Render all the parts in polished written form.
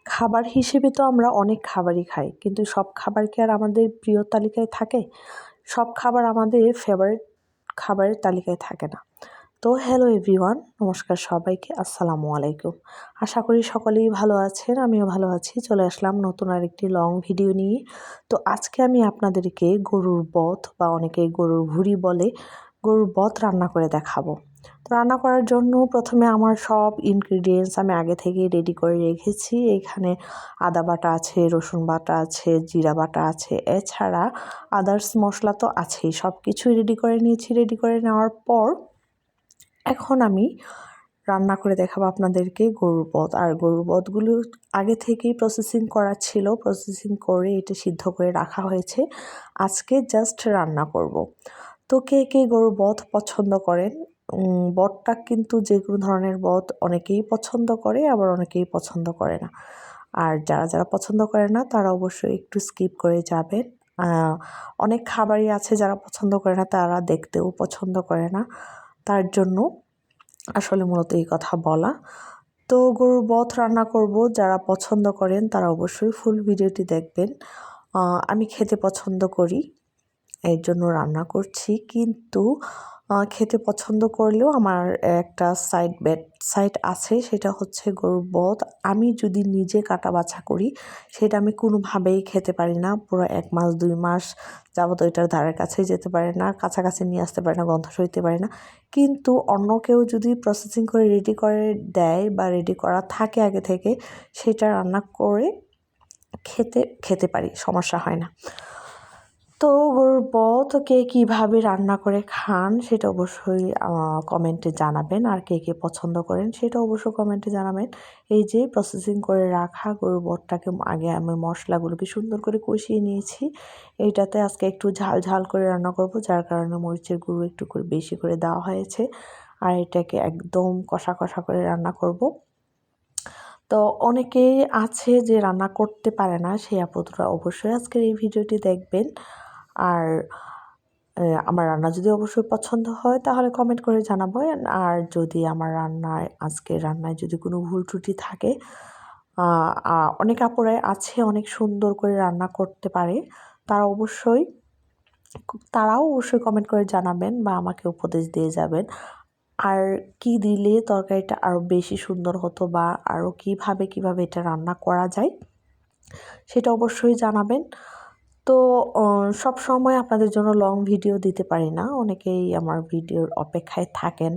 খাবার হিসেবে তো আমরা অনেক খাবারই খাই, কিন্তু সব খাবার কি আর আমাদের প্রিয় তালিকায় থাকে? সব খাবার আমাদের ফেভারিট খাবারের তালিকায় থাকে না। তো হ্যালো এভরিওয়ান, নমস্কার সবাইকে, আসসালামু আলাইকুম। আশা করি সকলেই ভালো আছেন, আমিও ভালো আছি। চলে আসলাম নতুন আরেকটি লং ভিডিও নিয়ে। তো আজকে আমি আপনাদেরকে গরুর বথ বা অনেকে গরুর ভুঁড়ি বলে, গরুর বথ রান্না করে দেখাবো। তো রান্না করার জন্য প্রথমে আমার সব ইনগ্রিডিয়েন্টস আমি আগে থেকেই রেডি করে রেখেছি। এখানে আদা বাটা আছে, রসুন বাটা আছে, জিরা বাটা আছে, এছাড়া আদার্স মশলা তো আছেই। সব কিছুই রেডি করে নিয়েছি। রেডি করে নেওয়ার পর এখন আমি রান্না করে দেখাবো আপনাদেরকে গরুর বথ। আর গরুর বথগুলো আগে থেকেই প্রসেসিং করা ছিল, প্রসেসিং করে এটা সিদ্ধ করে রাখা হয়েছে। আজকে জাস্ট রান্না করব। তো কে কে গরুর বথ পছন্দ করেন? বথটা কিন্তু যে কোনো ধরনের বথ অনেকেই পছন্দ করে, আবার অনেকেই পছন্দ করে না। আর যারা যারা পছন্দ করে না তারা অবশ্যই একটু স্কিপ করে যাবেন। অনেক খাবারই আছে যারা পছন্দ করে না, তারা দেখতেও পছন্দ করে না, তার জন্য আসলে মূলত এই কথা বলা। তো গরুর বথ রান্না করব, যারা পছন্দ করেন তারা অবশ্যই ফুল ভিডিওটি দেখবেন। আমি খেতে পছন্দ করি, এর জন্য রান্না করছি। কিন্তু খেতে পছন্দ করলেও আমার একটা সাইড আছে, সেটা হচ্ছে গরুর বথ আমি যদি নিজে কাটা বাছা করি সেটা আমি কোনোভাবেই খেতে পারি না। পুরো 1 মাস 2 মাস যাবত ওইটার ধারের কাছেই যেতে পারি না, কাছাকাছি নিয়ে আসতে পারি না, গন্ধ সইতে পারি না। কিন্তু অন্য কেউ যদি প্রসেসিং করে রেডি করে দেয় বা রেডি করা থাকে আগে থেকে, সেটা রান্না করে খেতে পারি, সমস্যা হয় না। তো গরুর বথ কে কীভাবে রান্না করে খান সেটা অবশ্যই কমেন্টে জানাবেন। আর কে কে পছন্দ করেন সেটা অবশ্যই কমেন্টে জানাবেন। এই যে প্রসেসিং করে রাখা গরুর বথটাকে আগে আমি মশলাগুলোকে সুন্দর করে কষিয়ে নিয়েছি। এইটাতে আজকে একটু ঝাল ঝাল করে রান্না করব, যার কারণে মরিচের গুঁড়ো একটু করে বেশি করে দেওয়া হয়েছে। আর এটাকে একদম কষা কষা করে রান্না করব। তো অনেকেই আছে যে রান্না করতে পারে না, সেই আপুরা অবশ্যই আজকের এই ভিডিওটি দেখবেন। আর আমার রান্না যদি অবশ্যই পছন্দ হয় তাহলে কমেন্ট করে জানাবেন। আর যদি আমার আজকের রান্নায় যদি কোনো ভুল ত্রুটি থাকে, অনেক আপুরাই আছে অনেক সুন্দর করে রান্না করতে পারে, তারাও অবশ্যই কমেন্ট করে জানাবেন বা আমাকে উপদেশ দিয়ে যাবেন। আর কি দিলে তরকারিটা আরও বেশি সুন্দর হতো বা আরও কিভাবে এটা রান্না করা যায় সেটা অবশ্যই জানাবেন। তো সব সময় আপনাদের জন্য লং ভিডিও দিতে পারি না, অনেকেই আমার ভিডিওর অপেক্ষায় থাকেন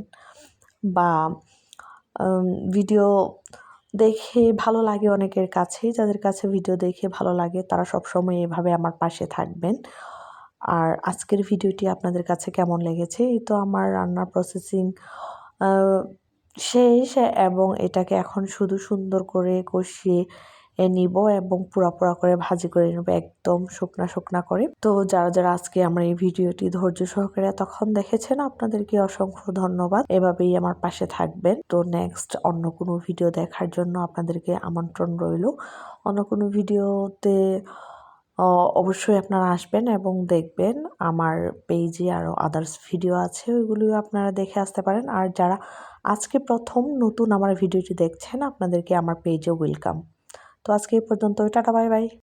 বা ভিডিও দেখে ভালো লাগে অনেকের কাছেই। যাদের কাছে ভিডিও দেখে ভালো লাগে তারা সবসময় এভাবে আমার পাশে থাকবেন। আর আজকের ভিডিওটি আপনাদের কাছে কেমন লেগেছে? এই তো আমার রান্নার প্রসেসিং শেষ, এবং এটাকে এখন শুধু সুন্দর করে কষিয়ে নিব এবং পুরা করে ভাজি করে নেব, একদম শুকনা করে। তো যারা যারা আজকে আমার এই ভিডিওটি ধৈর্য সহকারে তখন দেখেছেন, আপনাদেরকে অসংখ্য ধন্যবাদ। এভাবেই আমার পাশে থাকবেন। তো নেক্সট অন্য কোনো ভিডিও দেখার জন্য আপনাদেরকে আমন্ত্রণ রইল। অন্য কোনো ভিডিওতে অবশ্যই আপনারা আসবেন এবং দেখবেন। আমার পেজে আরও আদার্স ভিডিও আছে, ওইগুলিও আপনারা দেখে আসতে পারেন। আর যারা আজকে প্রথম নতুন আমার ভিডিওটি দেখছেন, আপনাদেরকে আমার পেজে ওয়েলকাম। তো আজকে এই পর্যন্ত, টাটা, বাই বাই।